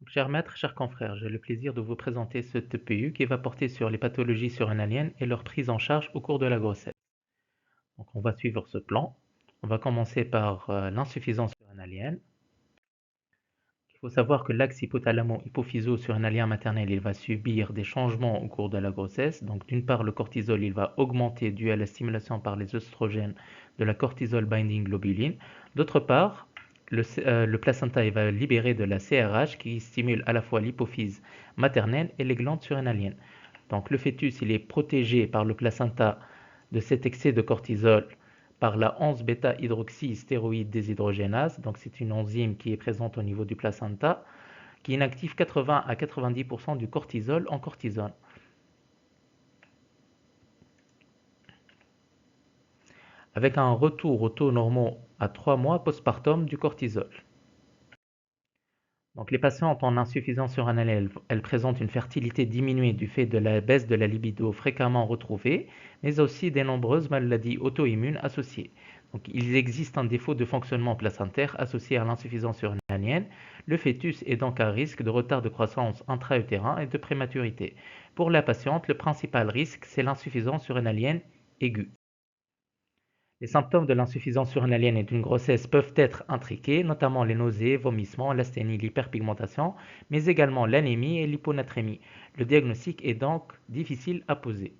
Cher maître, chers confrères, j'ai le plaisir de vous présenter ce TPU qui va porter sur les pathologies surrénaliennes et leur prise en charge au cours de la grossesse. Donc, on va suivre ce plan. On va commencer par l'insuffisance surrénalienne. Il faut savoir que l'axe hypothalamo-hypophyso-surrénalien maternel, il va subir des changements au cours de la grossesse. Donc, d'une part, le cortisol, il va augmenter dû à la stimulation par les œstrogènes de la cortisol binding globulin. D'autre part, le placenta, il va libérer de la CRH qui stimule à la fois l'hypophyse maternelle et les glandes surrénaliennes. Donc, le fœtus, il est protégé par le placenta de cet excès de cortisol par la 11-bêta-hydroxystéroïde déshydrogénase. Donc, c'est une enzyme qui est présente au niveau du placenta, qui inactive 80 à 90% du cortisol en cortisone. Avec un retour aux taux normaux à 3 mois postpartum du cortisol. Donc, les patientes en insuffisance surrénale, elles présentent une fertilité diminuée du fait de la baisse de la libido fréquemment retrouvée, mais aussi des nombreuses maladies auto-immunes associées. Donc, il existe un défaut de fonctionnement placentaire associé à l'insuffisance surrénalienne. Le fœtus est donc à risque de retard de croissance intra-utérin et de prématurité. Pour la patiente, le principal risque, c'est l'insuffisance surrénalienne aiguë. Les symptômes de l'insuffisance surrénalienne et d'une grossesse peuvent être intriqués, notamment les nausées, vomissements, l'asthénie, l'hyperpigmentation, mais également l'anémie et l'hyponatrémie. Le diagnostic est donc difficile à poser.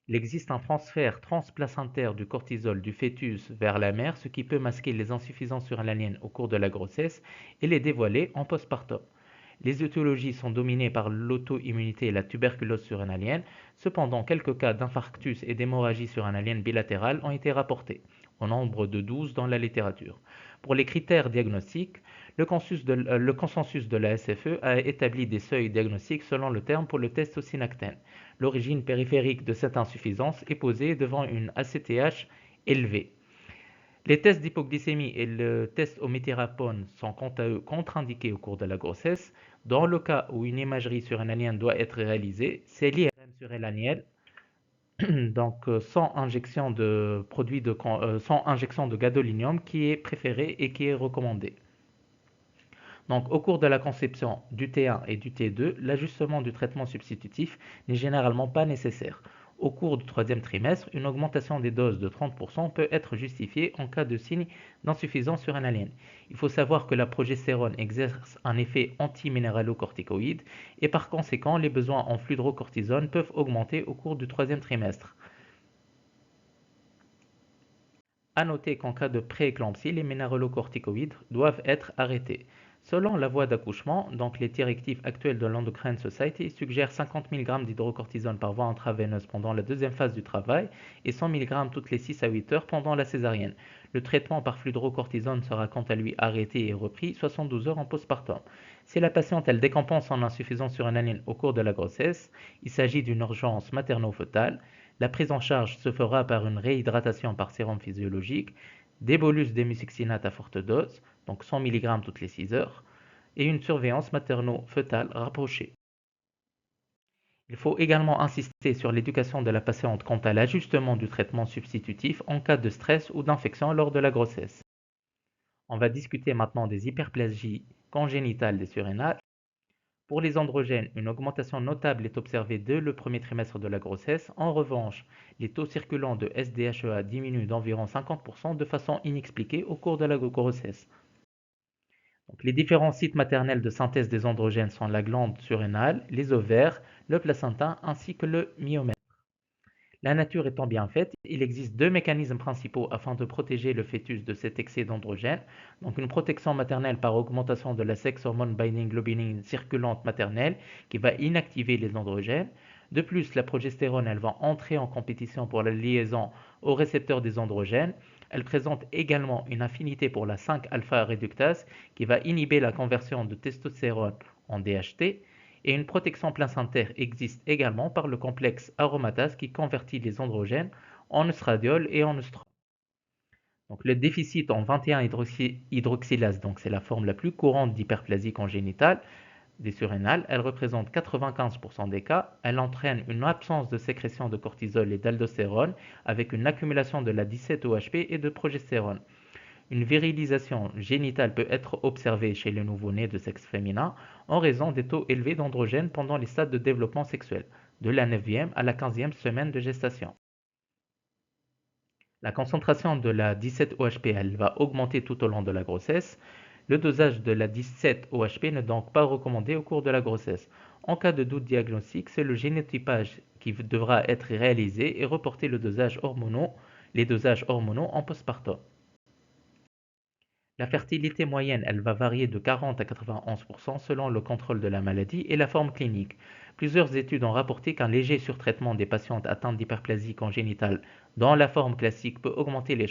Il existe un transfert transplacentaire du cortisol du fœtus vers la mère, ce qui peut masquer les insuffisances surrénaliennes au cours de la grossesse et les dévoiler en postpartum. Les étiologies sont dominées par l'auto-immunité et la tuberculose surrénalienne. Cependant, quelques cas d'infarctus et d'hémorragie surrénalienne bilatérale ont été rapportés, au nombre de 12 dans la littérature. Pour les critères diagnostiques, le consensus de la SFE a établi des seuils diagnostiques selon le terme pour le test au synactène. L'origine périphérique de cette insuffisance est posée devant une ACTH élevée. Les tests d'hypoglycémie et le test au méthérapone sont quant à eux contre-indiqués au cours de la grossesse. Dans le cas où une imagerie surrénalienne doit être réalisée, c'est l'IRM surrénalienne, donc sans injection de gadolinium qui est préférée et qui est recommandée. Donc, au cours de la conception du T1 et du T2, l'ajustement du traitement substitutif n'est généralement pas nécessaire. Au cours du troisième trimestre, une augmentation des doses de 30% peut être justifiée en cas de signe d'insuffisance surrénalienne. Il faut savoir que la progestérone exerce un effet antiminéralocorticoïde et par conséquent, les besoins en fludrocortisone peuvent augmenter au cours du troisième trimestre. À noter qu'en cas de prééclampsie, les minéralocorticoïdes doivent être arrêtés. Selon la voie d'accouchement, donc les directives actuelles de l'Endocrine Society suggèrent 50 mg d'hydrocortisone par voie intraveineuse pendant la deuxième phase du travail et 100 mg toutes les 6 à 8 heures pendant la césarienne. Le traitement par fludrocortisone sera quant à lui arrêté et repris 72 heures en postpartum. Si la patiente elle décompense en insuffisance surrénalienne au cours de la grossesse, il s'agit d'une urgence materno-fœtale. La prise en charge se fera par une réhydratation par sérum physiologique, des bolus d'hémucyclinate à forte dose, donc 100 mg toutes les 6 heures, et une surveillance materno-fœtale rapprochée. Il faut également insister sur l'éducation de la patiente quant à l'ajustement du traitement substitutif en cas de stress ou d'infection lors de la grossesse. On va discuter maintenant des hyperplasies congénitales des surrénales. Pour les androgènes, une augmentation notable est observée dès le premier trimestre de la grossesse. En revanche, les taux circulants de SDHEA diminuent d'environ 50% de façon inexpliquée au cours de la grossesse. Donc, les différents sites maternels de synthèse des androgènes sont la glande surrénale, les ovaires, le placenta ainsi que le myomètre. La nature étant bien faite, il existe deux mécanismes principaux afin de protéger le fœtus de cet excès d'androgènes. Donc une protection maternelle par augmentation de la sex hormone binding globulin circulante maternelle qui va inactiver les androgènes. De plus, la progestérone, elle va entrer en compétition pour la liaison au récepteur des androgènes. Elle présente également une affinité pour la 5-alpha réductase qui va inhiber la conversion de testostérone en DHT. Et une protection placentaire existe également par le complexe aromatase qui convertit les androgènes en œstradiol et en œstrone. Donc le déficit en 21 hydroxylase, donc c'est la forme la plus courante d'hyperplasie congénitale des surrénales, elle représente 95% des cas. Elle entraîne une absence de sécrétion de cortisol et d'aldostérone avec une accumulation de la 17-OHP et de progestérone. Une virilisation génitale peut être observée chez les nouveau-nés de sexe féminin en raison des taux élevés d'androgènes pendant les stades de développement sexuel, de la 9e à la 15e semaine de gestation. La concentration de la 17-OHP elle va augmenter tout au long de la grossesse. Le dosage de la 17-OHP n'est donc pas recommandé au cours de la grossesse. En cas de doute diagnostique, c'est le génotypage qui devra être réalisé et reporter les dosages hormonaux en postpartum. La fertilité moyenne, elle va varier de 40 à 91% selon le contrôle de la maladie et la forme clinique. Plusieurs études ont rapporté qu'un léger surtraitement des patientes atteintes d'hyperplasie congénitale dans la forme classique peut augmenter les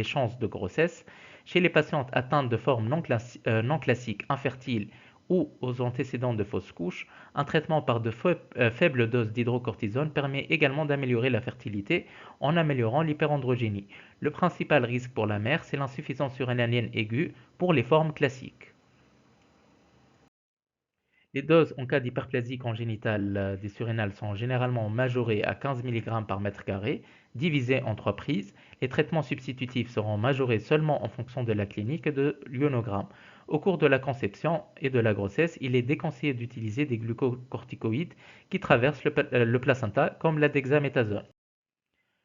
chances de grossesse. Chez les patientes atteintes de forme non classique, infertiles ou aux antécédents de fausses couches, un traitement par de faibles doses d'hydrocortisone permet également d'améliorer la fertilité en améliorant l'hyperandrogénie. Le principal risque pour la mère, c'est l'insuffisance surrénalienne aiguë pour les formes classiques. Les doses en cas d'hyperplasie congénitale des surrénales sont généralement majorées à 15 mg par mètre carré, divisées en 3 prises. Les traitements substitutifs seront majorés seulement en fonction de la clinique et de l'ionogramme. Au cours de la conception et de la grossesse, il est déconseillé d'utiliser des glucocorticoïdes qui traversent le placenta, comme la dexaméthasone.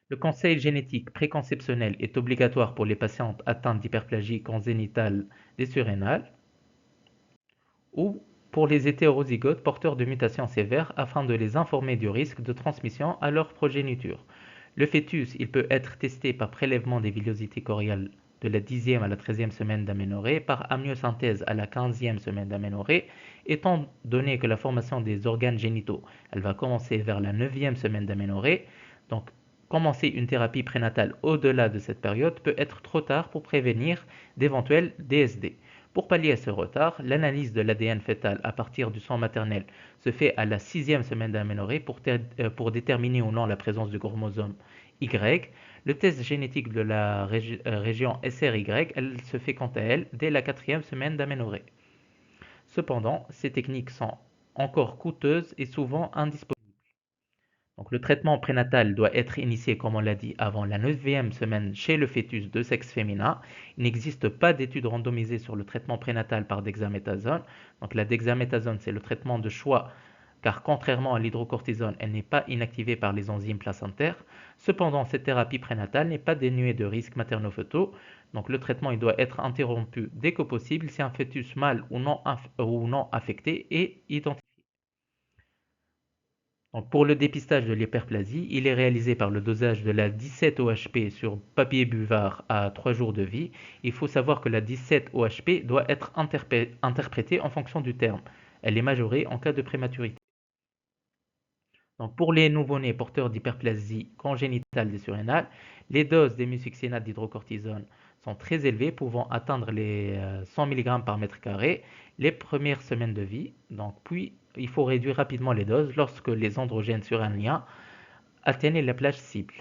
Le conseil génétique préconceptionnel est obligatoire pour les patientes atteintes d'hyperplasie congénitale des surrénales ou pour les hétérozygotes porteurs de mutations sévères afin de les informer du risque de transmission à leur progéniture. Le fœtus, il peut être testé par prélèvement des villosités choriales de la 10e à la 13e semaine d'aménorrhée, par amniosynthèse à la 15e semaine d'aménorrhée, étant donné que la formation des organes génitaux, elle va commencer vers la 9e semaine d'aménorrhée, donc commencer une thérapie prénatale au-delà de cette période peut être trop tard pour prévenir d'éventuels DSD. Pour pallier à ce retard, l'analyse de l'ADN fœtal à partir du sang maternel se fait à la 6e semaine d'aménorrhée pour déterminer ou non la présence du chromosome Y. Le test génétique de la région SRY, elle se fait quant à elle dès la 4e semaine d'aménorrhée. Cependant, ces techniques sont encore coûteuses et souvent indisponibles. Donc, le traitement prénatal doit être initié, comme on l'a dit, avant la 9e semaine chez le fœtus de sexe féminin. Il n'existe pas d'études randomisées sur le traitement prénatal par dexaméthasone. Donc, la dexaméthasone, c'est le traitement de choix, car contrairement à l'hydrocortisone, elle n'est pas inactivée par les enzymes placentaires. Cependant, cette thérapie prénatale n'est pas dénuée de risques maternofœtaux. Donc, le traitement il doit être interrompu dès que possible si un fœtus mâle ou non affecté est identifié. Donc pour le dépistage de l'hyperplasie, il est réalisé par le dosage de la 17-OHP sur papier buvard à 3 jours de vie. Il faut savoir que la 17-OHP doit être interprétée en fonction du terme. Elle est majorée en cas de prématurité. Donc pour les nouveau-nés porteurs d'hyperplasie congénitale des surrénales, les doses des mucixénates d'hydrocortisone sont très élevées, pouvant atteindre les 100 mg par mètre carré les premières semaines de vie. Donc, puis, il faut réduire rapidement les doses lorsque les androgènes surrénaliens atteignent la plage cible.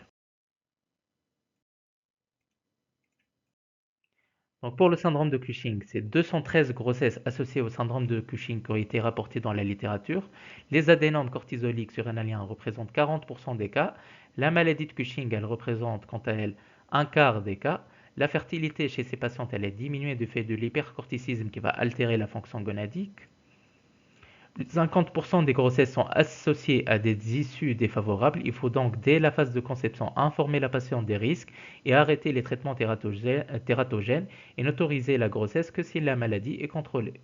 Donc pour le syndrome de Cushing, c'est 213 grossesses associées au syndrome de Cushing qui ont été rapportées dans la littérature. Les adénomes cortisoliques surrénaliens représentent 40% des cas. La maladie de Cushing, elle représente quant à elle un quart des cas. La fertilité chez ces patientes, elle est diminuée du fait de l'hypercorticisme qui va altérer la fonction gonadique. Plus de 50% des grossesses sont associées à des issues défavorables. Il faut donc, dès la phase de conception, informer la patiente des risques et arrêter les traitements tératogènes et n'autoriser la grossesse que si la maladie est contrôlée.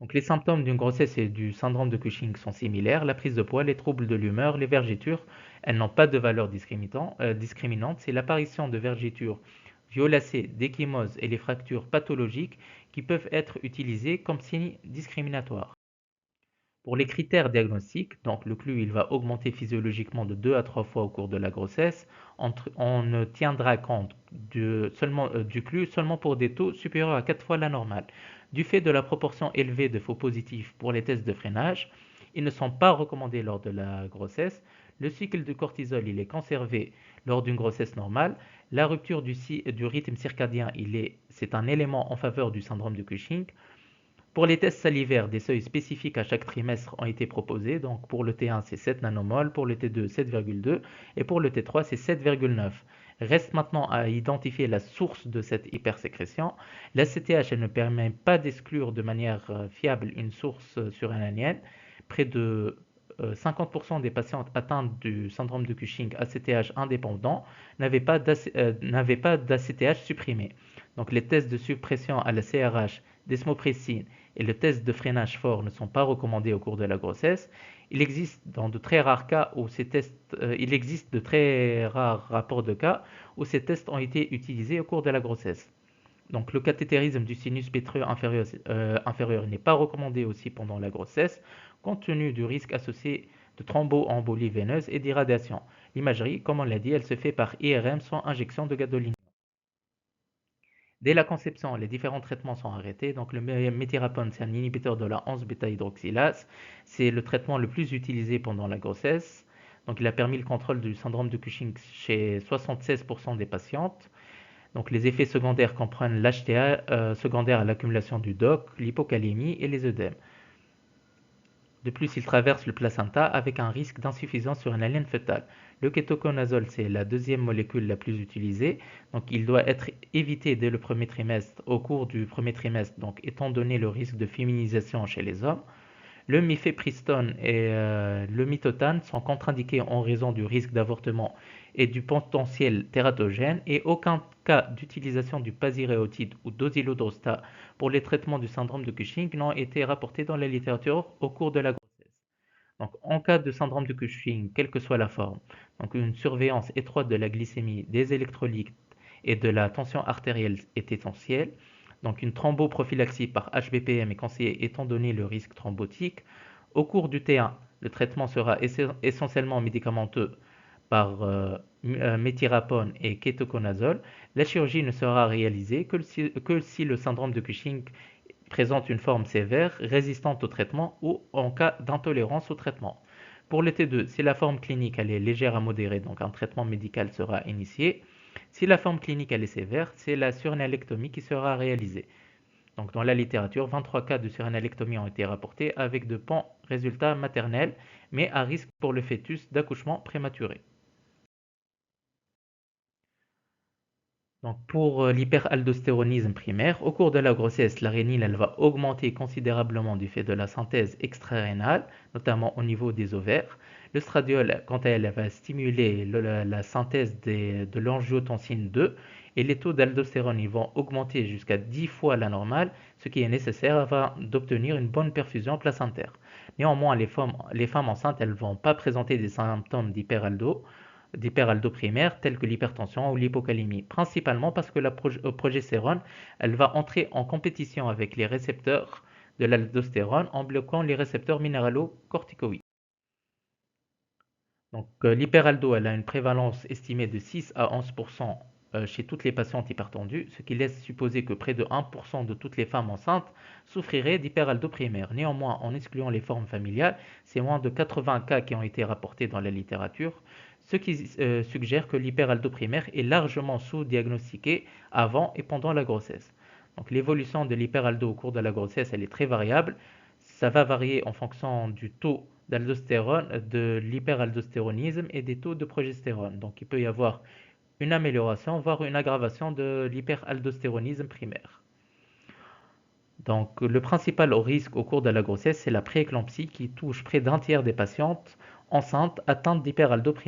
Donc, les symptômes d'une grossesse et du syndrome de Cushing sont similaires. La prise de poids, les troubles de l'humeur, les vergitures, elles n'ont pas de valeur discriminante. C'est l'apparition de vergitures violacées, d'échymoses et les fractures pathologiques qui peuvent être utilisées comme signes discriminatoires. Pour les critères diagnostiques, donc le CLU il va augmenter physiologiquement de 2 à 3 fois au cours de la grossesse. On ne tiendra compte du CLU seulement pour des taux supérieurs à 4 fois la normale. Du fait de la proportion élevée de faux positifs pour les tests de freinage, ils ne sont pas recommandés lors de la grossesse. Le cycle de cortisol il est conservé lors d'une grossesse normale. La rupture du rythme circadien c'est un élément en faveur du syndrome de Cushing. Pour les tests salivaires, des seuils spécifiques à chaque trimestre ont été proposés. Donc pour le T1, c'est 7 nanomoles, pour le T2, 7,2 et pour le T3, c'est 7,9. Reste maintenant à identifier la source de cette hypersécrétion. La CTH, elle ne permet pas d'exclure de manière fiable une source surrénalienne. Près de 50% des patientes atteintes du syndrome de Cushing ACTH indépendant n'avaient pas d'ACTH supprimé. Donc les tests de suppression à la CRH, desmopressine et le test de freinage fort ne sont pas recommandés au cours de la grossesse. Il existe dans de très rares cas où ces tests, il existe de très rares rapports de cas où ces tests ont été utilisés au cours de la grossesse. Donc le cathétérisme du sinus pétreux inférieur n'est pas recommandé aussi pendant la grossesse, compte tenu du risque associé de thromboembolie veineuse et d'irradiation. L'imagerie, comme on l'a dit, elle se fait par IRM sans injection de gadolinium. Dès la conception, les différents traitements sont arrêtés. Donc le méthyrapone, c'est un inhibiteur de la 11-bêta-hydroxylase. C'est le traitement le plus utilisé pendant la grossesse. Donc il a permis le contrôle du syndrome de Cushing chez 76% des patientes. Donc les effets secondaires comprennent l'HTA secondaire à l'accumulation du DOC, l'hypocalémie et les œdèmes. De plus, il traverse le placenta avec un risque d'insuffisance surrénalienne fœtale. Le kétoconazole, c'est la deuxième molécule la plus utilisée, donc il doit être évité dès le premier trimestre, au cours du premier trimestre, donc étant donné le risque de féminisation chez les hommes. Le mifepristone et le mitotane sont contre-indiqués en raison du risque d'avortement et du potentiel tératogène, et aucun cas d'utilisation du pasiréotide ou d'osilodosta pour les traitements du syndrome de Cushing n'ont été rapportés dans la littérature au cours de la grossesse. Donc, en cas de syndrome de Cushing, quelle que soit la forme, donc une surveillance étroite de la glycémie, des électrolytes et de la tension artérielle est essentielle. Donc, une thromboprophylaxie par HBPM est conseillée étant donné le risque thrombotique. Au cours du T1, le traitement sera essentiellement médicamenteux par méthyrapone et kétoconazole. La chirurgie ne sera réalisée que si le syndrome de Cushing présente une forme sévère, résistante au traitement ou en cas d'intolérance au traitement. Pour le T2, si la forme clinique elle est légère à modérée, donc un traitement médical sera initié. Si la forme clinique elle est sévère, c'est la surnalectomie qui sera réalisée. Donc dans la littérature, 23 cas de surnalectomie ont été rapportés avec de bons résultats maternels, mais à risque pour le fœtus d'accouchement prématuré. Donc pour l'hyperaldostéronisme primaire, au cours de la grossesse, la rénine elle va augmenter considérablement du fait de la synthèse extra-rénale, notamment au niveau des ovaires. L'estradiol, quant à elle, elle va stimuler la synthèse de l'angiotensine 2, et les taux d'aldostérone ils vont augmenter jusqu'à 10 fois la normale, ce qui est nécessaire afin d'obtenir une bonne perfusion placentaire. Néanmoins, les femmes enceintes elles ne vont pas présenter des symptômes d'hyperaldoprimaire telles que l'hypertension ou l'hypocalémie, principalement parce que la progestérone elle va entrer en compétition avec les récepteurs de l'aldostérone en bloquant les récepteurs minéralocorticoïdes. Donc l'hyperaldo elle a une prévalence estimée de 6 à 11% chez toutes les patientes hypertendues, ce qui laisse supposer que près de 1% de toutes les femmes enceintes souffriraient d'hyperaldo primaire. Néanmoins, en excluant les formes familiales, c'est moins de 80 cas qui ont été rapportés dans la littérature, ce qui suggère que l'hyperaldo primaire est largement sous-diagnostiqué avant et pendant la grossesse. Donc l'évolution de l'hyperaldo au cours de la grossesse, elle est très variable. Ça va varier en fonction du taux d'aldostérone, de l'hyperaldostéronisme et des taux de progestérone. Donc il peut y avoir une amélioration, voire une aggravation de l'hyperaldostéronisme primaire. Donc le principal risque au cours de la grossesse, c'est la prééclampsie qui touche près d'un tiers des patientes enceintes atteintes d'hyperaldo primaire.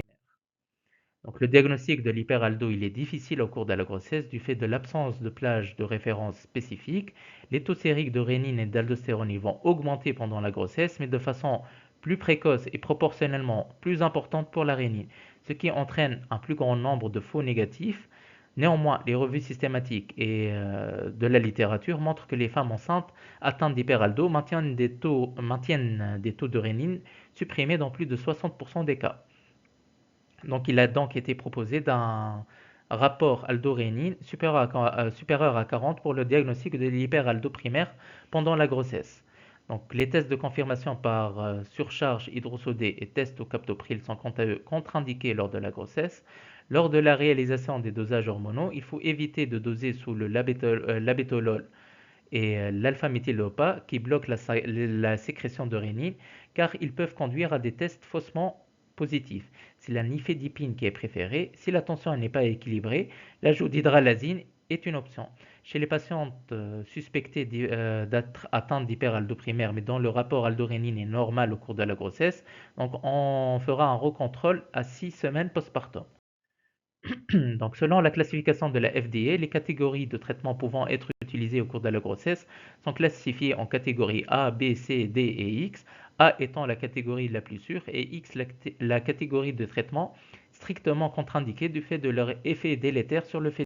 Donc le diagnostic de l'hyperaldo, il est difficile au cours de la grossesse du fait de l'absence de plage de référence spécifique. Les taux sériques de rénine et d'aldostérone vont augmenter pendant la grossesse, mais de façon plus précoce et proportionnellement plus importante pour la rénine, ce qui entraîne un plus grand nombre de faux négatifs. Néanmoins, les revues systématiques et de la littérature montrent que les femmes enceintes atteintes d'hyperaldo maintiennent des taux de rénine supprimés dans plus de 60% des cas. Donc, il a donc été proposé d'un rapport aldorénine supérieur à 40 pour le diagnostic de l'hyperaldo primaire pendant la grossesse. Donc, les tests de confirmation par surcharge hydrosodée et tests au captopril sont quant à eux contre-indiqués lors de la grossesse. Lors de la réalisation des dosages hormonaux, il faut éviter de doser sous le labétolol et l'alpha-méthylopa qui bloquent la sécrétion de rénine, car ils peuvent conduire à des tests faussement positif, c'est la nifedipine qui est préférée. Si la tension n'est pas équilibrée, l'ajout d'hydralazine est une option. Chez les patientes suspectées d'être atteintes d'hyperaldo primaire, mais dont le rapport aldorénine est normal au cours de la grossesse, donc on fera un recontrôle à 6 semaines postpartum. Donc, selon la classification de la FDA, les catégories de traitements pouvant être utilisées au cours de la grossesse sont classifiées en catégories A, B, C, D et X, A étant la catégorie la plus sûre et X la catégorie de traitement strictement contre-indiquée du fait de leur effet délétère sur le fœtus.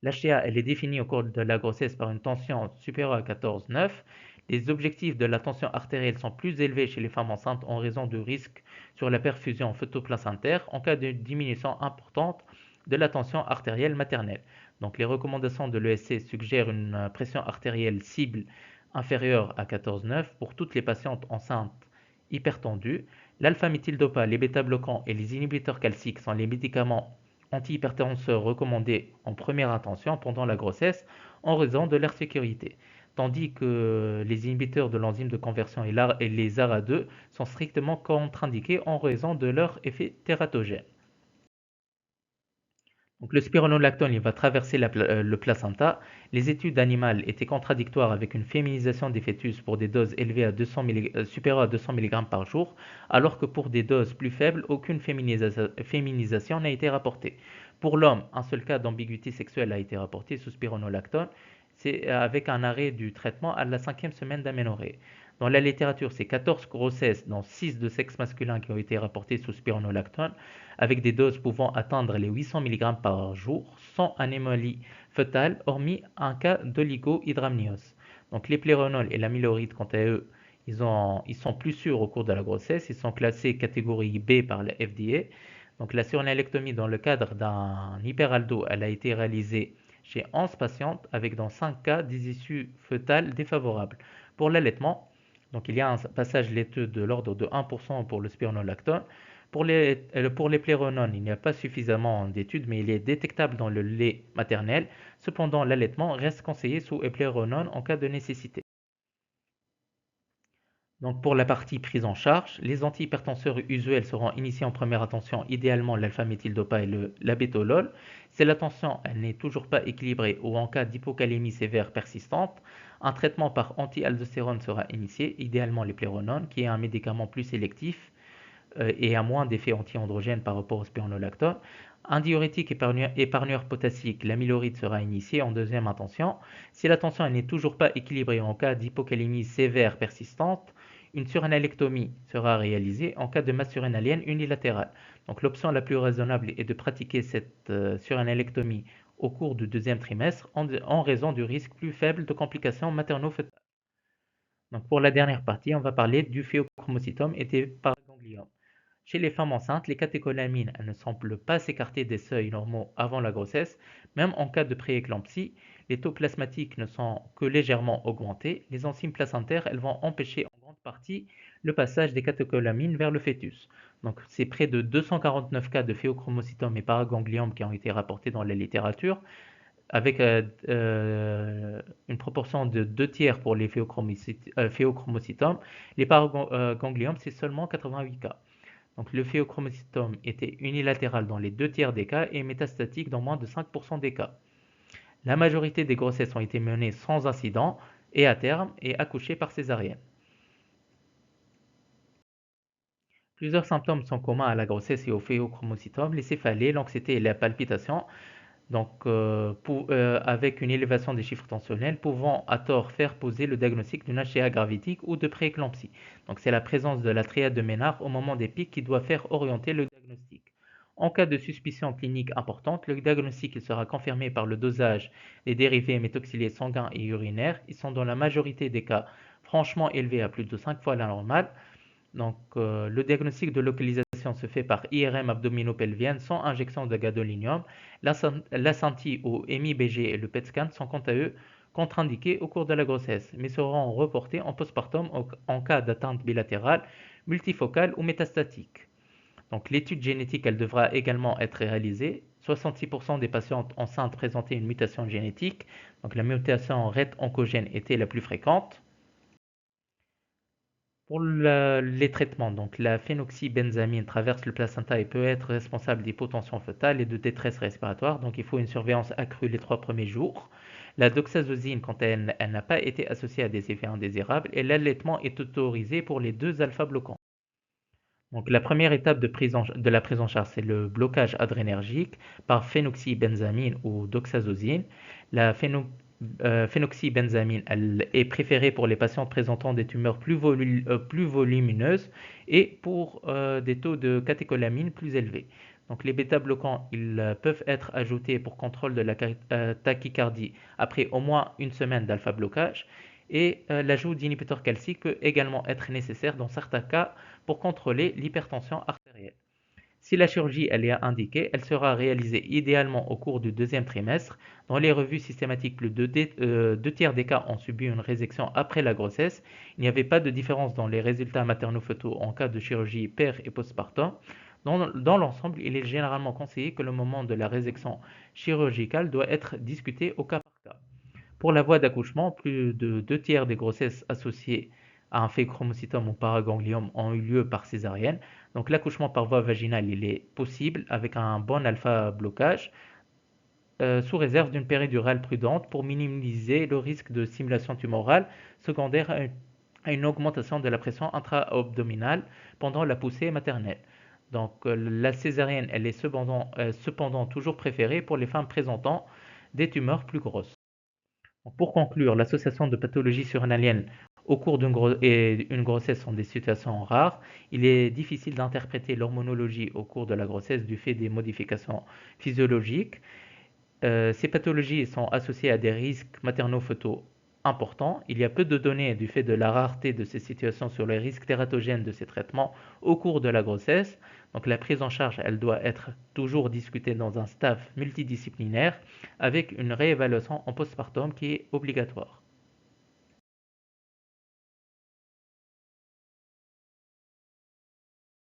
L'HTA, elle est définie au cours de la grossesse par une tension supérieure à 14,9. Les objectifs de la tension artérielle sont plus élevés chez les femmes enceintes en raison du risque sur la perfusion fœtoplacentaire en cas de diminution importante de la tension artérielle maternelle. Donc les recommandations de l'ESC suggèrent une pression artérielle cible inférieure à 14,9 pour toutes les patientes enceintes hypertendues. L'alpha-méthyldopa, les bêta-bloquants et les inhibiteurs calciques sont les médicaments antihypertenseurs recommandés en première intention pendant la grossesse en raison de leur sécurité, tandis que les inhibiteurs de l'enzyme de conversion et les ARA2 sont strictement contre-indiqués en raison de leur effet tératogène. Donc, le spironolactone il va traverser le placenta. Les études animales étaient contradictoires avec une féminisation des fœtus pour des doses élevées à 200 supérieures à 200 mg par jour, alors que pour des doses plus faibles, aucune féminisation n'a été rapportée. Pour l'homme, un seul cas d'ambiguïté sexuelle a été rapporté sous spironolactone, c'est avec un arrêt du traitement à la 5e semaine d'aménorrhée. Dans la littérature, c'est 14 grossesses, dont 6 de sexe masculin qui ont été rapportées sous spironolactone, avec des doses pouvant atteindre les 800 mg par jour, sans anémie fœtale, hormis un cas d'oligohydramnios. Donc les pléronols et l'amyloride, quant à eux, ils sont plus sûrs au cours de la grossesse, ils sont classés catégorie B par la FDA. Donc la surnalectomie dans le cadre d'un hyperaldo, elle a été réalisée chez 11 patientes avec dans 5 cas des issues fœtales défavorables. Pour l'allaitement, donc il y a un passage laiteux de l'ordre de 1% pour le spironolactone. Pour les pléronones, il n'y a pas suffisamment d'études, mais il est détectable dans le lait maternel. Cependant, l'allaitement reste conseillé sous épléronone en cas de nécessité. Donc pour la partie prise en charge, les antihypertenseurs usuels seront initiés en première intention, idéalement l'alpha-méthyldopa et l'abétolol. Si la tension n'est toujours pas équilibrée ou en cas d'hypocalémie sévère persistante, un traitement par anti-aldostérone sera initié, idéalement l'épléronone, qui est un médicament plus sélectif et a moins d'effet anti-androgène par rapport au spironolactone. Un diurétique épargneur potassique, l'amyloride sera initié en deuxième intention. Si la tension n'est toujours pas équilibrée en cas d'hypocalémie sévère persistante, une surrénalectomie sera réalisée en cas de masse surrénalienne unilatérale. Donc l'option la plus raisonnable est de pratiquer cette surrénalectomie au cours du deuxième trimestre en raison du risque plus faible de complications materno-fœtales. Donc pour la dernière partie, on va parler du phéochromocytome et des paragangliome. Chez les femmes enceintes, les catécholamines elles ne semblent pas s'écarter des seuils normaux avant la grossesse. Même en cas de prééclampsie, les taux plasmatiques ne sont que légèrement augmentés. Les enzymes placentaires elles vont empêcher en grande partie le passage des catécholamines vers le fœtus. Donc c'est près de 249 cas de phéochromocytome et paragangliome qui ont été rapportés dans la littérature, avec une proportion de 2 tiers pour les phéochromocytomes. Les paragangliomes, c'est seulement 88 cas. Donc le phéochromocytome était unilatéral dans les 2 tiers des cas et métastatique dans moins de 5% des cas. La majorité des grossesses ont été menées sans incident et à terme et accouchées par césarienne. Plusieurs symptômes sont communs à la grossesse et au phéochromocytome, les céphalées, l'anxiété et la palpitation. Donc, avec une élévation des chiffres tensionnels pouvant à tort faire poser le diagnostic d'une HCA gravidique ou de prééclampsie. Donc, c'est la présence de la triade de Ménard au moment des pics qui doit faire orienter le diagnostic. En cas de suspicion clinique importante, le diagnostic il sera confirmé par le dosage des dérivés méthoxylés sanguins et urinaires. Ils sont dans la majorité des cas franchement élevés à plus de 5 fois la normale. Donc, le diagnostic de localisation se fait par IRM abdominopelvienne sans injection de gadolinium. L'ASCENTI ou MIBG et le PET scan sont quant à eux contre-indiqués au cours de la grossesse, mais seront reportés en postpartum en cas d'atteinte bilatérale, multifocale ou métastatique. Donc, l'étude génétique, elle devra également être réalisée. 66% des patientes enceintes présentaient une mutation génétique, donc la mutation RET oncogène était la plus fréquente. Pour les traitements, donc la phénoxybenzamine traverse le placenta et peut être responsable d'hypotension fœtale et de détresse respiratoire, donc il faut une surveillance accrue les 3 premiers jours. La doxazosine, quand elle n'a pas été associée à des effets indésirables, et l'allaitement est autorisé pour les deux alpha-bloquants. Donc la première étape de la prise en charge, c'est le blocage adrénergique par phénoxybenzamine ou doxazosine. La phénoxybenzamine, elle est préférée pour les patients présentant des tumeurs plus volumineuses et pour des taux de catécholamine plus élevés. Donc les bêta-bloquants, ils peuvent être ajoutés pour contrôle de la tachycardie après au moins une semaine d'alpha-blocage. Et l'ajout d'inhibiteurs calciques peut également être nécessaire dans certains cas pour contrôler l'hypertension artérielle. Si la chirurgie elle est indiquée, elle sera réalisée idéalement au cours du deuxième trimestre. Dans les revues systématiques, plus de 2 tiers des cas ont subi une résection après la grossesse. Il n'y avait pas de différence dans les résultats maternofœtaux en cas de chirurgie per et postpartum. Dans l'ensemble, il est généralement conseillé que le moment de la résection chirurgicale doit être discuté au cas par cas. Pour la voie d'accouchement, plus de 2 tiers des grossesses associées à un phéochromocytome ou paragangliome ont eu lieu par césarienne. Donc l'accouchement par voie vaginale, il est possible avec un bon alpha-blocage, sous réserve d'une péridurale prudente pour minimiser le risque de stimulation tumorale secondaire à une augmentation de la pression intra-abdominale pendant la poussée maternelle. Donc la césarienne, elle est cependant toujours préférée pour les femmes présentant des tumeurs plus grosses. Pour conclure, l'association de pathologies surrénaliennes au cours une grossesse sont des situations rares. Il est difficile d'interpréter l'hormonologie au cours de la grossesse du fait des modifications physiologiques. Ces pathologies sont associées à des risques maternofœtaux importants. Il y a peu de données du fait de la rareté de ces situations sur les risques tératogènes de ces traitements au cours de la grossesse. Donc la prise en charge, elle doit être toujours discutée dans un staff multidisciplinaire avec une réévaluation en postpartum qui est obligatoire.